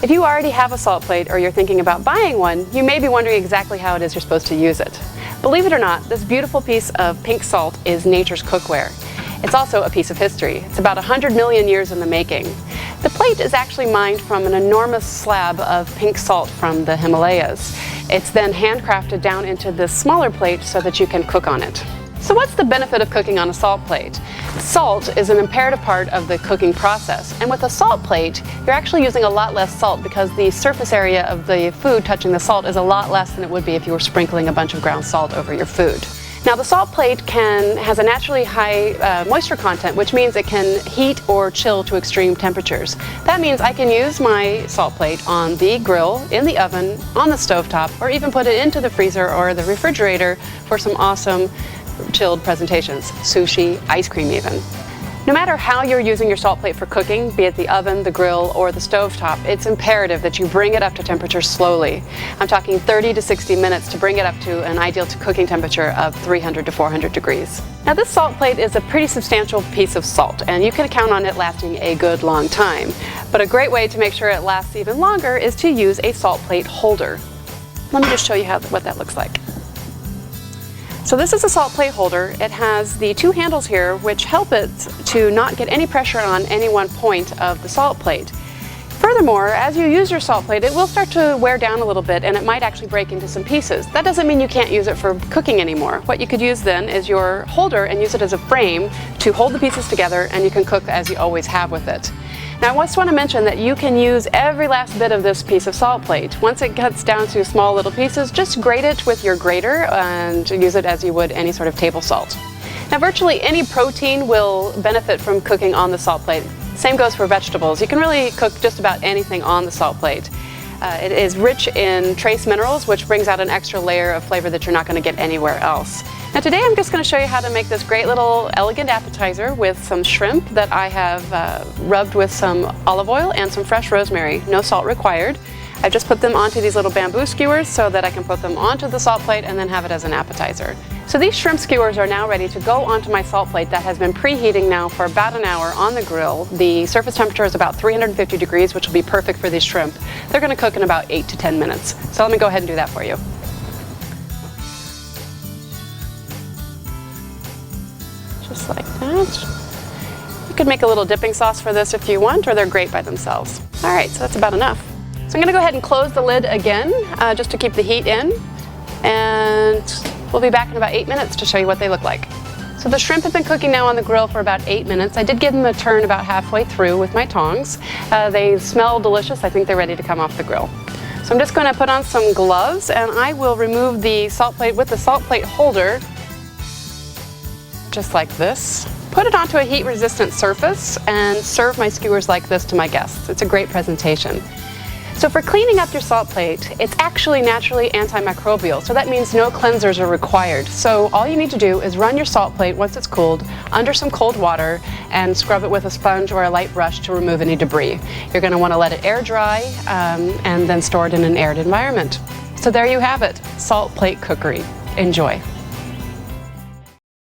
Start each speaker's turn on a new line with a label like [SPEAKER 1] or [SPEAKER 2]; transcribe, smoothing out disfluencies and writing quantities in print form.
[SPEAKER 1] If you already have a salt plate or you're thinking about buying one, you may be wondering exactly how it is you're supposed to use it. Believe it or not, this beautiful piece of pink salt is nature's cookware. It's also a piece of history. It's about 100 million years in the making. The plate is actually mined from an enormous slab of pink salt from the Himalayas. It's then handcrafted down into this smaller plate so that you can cook on it. So what's the benefit of cooking on a salt plate? Salt is an imperative part of the cooking process, and with a salt plate, you're actually using a lot less salt because the surface area of the food touching the salt is a lot less than it would be if you were sprinkling a bunch of ground salt over your food. Now the salt plate has a naturally high moisture content, which means it can heat or chill to extreme temperatures. That means I can use my salt plate on the grill, in the oven, on the stovetop, or even put it into the freezer or the refrigerator for some awesome chilled presentations, sushi, ice cream even. No matter how you're using your salt plate for cooking, be it the oven, the grill, or the stovetop, it's imperative that you bring it up to temperature slowly. I'm talking 30 to 60 minutes to bring it up to an ideal cooking temperature of 300 to 400 degrees. Now this salt plate is a pretty substantial piece of salt, and you can count on it lasting a good long time. But a great way to make sure it lasts even longer is to use a salt plate holder. Let me just show you what that looks like. So this is a salt plate holder. It has the two handles here which help it to not get any pressure on any one point of the salt plate. Furthermore, as you use your salt plate, it will start to wear down a little bit and it might actually break into some pieces. That doesn't mean you can't use it for cooking anymore. What you could use then is your holder and use it as a frame to hold the pieces together, and you can cook as you always have with it. Now I just want to mention that you can use every last bit of this piece of salt plate. Once it gets down to small little pieces, just grate it with your grater and use it as you would any sort of table salt. Now virtually any protein will benefit from cooking on the salt plate. Same goes for vegetables. You can really cook just about anything on the salt plate. It is rich in trace minerals, which brings out an extra layer of flavor that you're not going to get anywhere else. Now today I'm just going to show you how to make this great little elegant appetizer with some shrimp that I have rubbed with some olive oil and some fresh rosemary. No salt required. I've just put them onto these little bamboo skewers so that I can put them onto the salt plate and then have it as an appetizer. So these shrimp skewers are now ready to go onto my salt plate that has been preheating now for about an hour on the grill. The surface temperature is about 350 degrees, which will be perfect for these shrimp. They're going to cook in about 8 to 10 minutes. So let me go ahead and do that for you. Just like that. You could make a little dipping sauce for this if you want, or they're great by themselves. All right, so that's about enough. So I'm going to go ahead and close the lid again, just to keep the heat in, and we'll be back in about 8 minutes to show you what they look like. So the shrimp have been cooking now on the grill for about 8 minutes. I did give them a turn about halfway through with my tongs. They smell delicious. I think they're ready to come off the grill. So I'm just going to put on some gloves, and I will remove the salt plate with the salt plate holder, just like this. Put it onto a heat-resistant surface and serve my skewers like this to my guests. It's a great presentation. So for cleaning up your salt plate, it's actually naturally antimicrobial, so that means no cleansers are required. So all you need to do is run your salt plate once it's cooled under some cold water and scrub it with a sponge or a light brush to remove any debris. You're going to want to let it air dry and then store it in an aired environment. So there you have it, salt plate cookery. Enjoy.